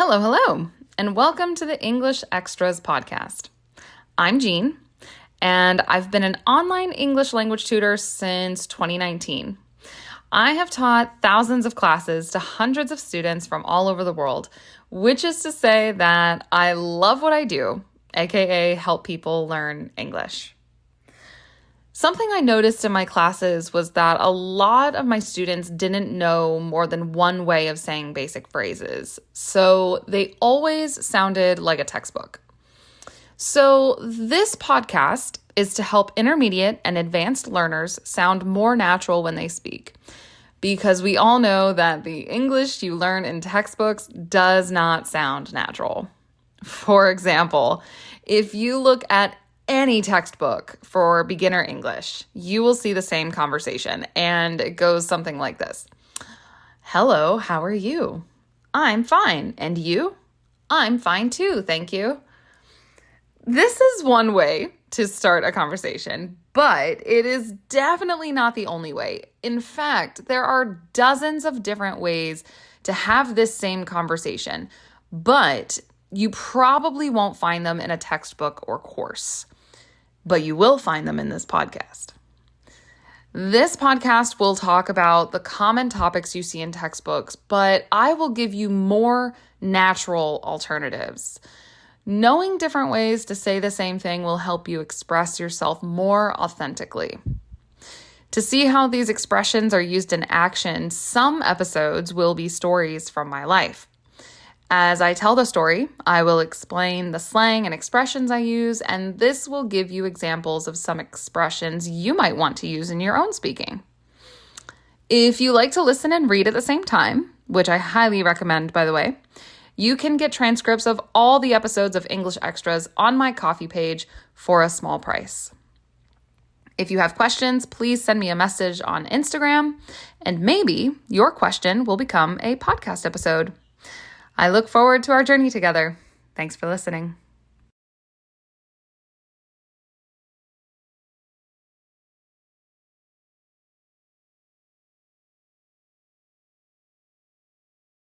Hello, hello, and welcome to the English Extras podcast. I'm Jean, and I've been an online English language tutor since 2019. I have taught thousands of classes to hundreds of students from all over the world, which is to say that I love what I do, aka help people learn English. Something I noticed in my classes was that a lot of my students didn't know more than one way of saying basic phrases, so they always sounded like a textbook. So this podcast is to help intermediate and advanced learners sound more natural when they speak, because we all know that the English you learn in textbooks does not sound natural. For example, if you look at any textbook for beginner English, you will see the same conversation, and it goes something like this. Hello, how are you? I'm fine. And you? I'm fine too, thank you. This is one way to start a conversation, but it is definitely not the only way. In fact, there are dozens of different ways to have this same conversation, but you probably won't find them in a textbook or course. But you will find them in this podcast. This podcast will talk about the common topics you see in textbooks, but I will give you more natural alternatives. Knowing different ways to say the same thing will help you express yourself more authentically. To see how these expressions are used in action, some episodes will be stories from my life. As I tell the story, I will explain the slang and expressions I use, and this will give you examples of some expressions you might want to use in your own speaking. If you like to listen and read at the same time, which I highly recommend, by the way, you can get transcripts of all the episodes of English Extras on my Ko-fi page for a small price. If you have questions, please send me a message on Instagram, and maybe your question will become a podcast episode. I look forward to our journey together. Thanks for listening.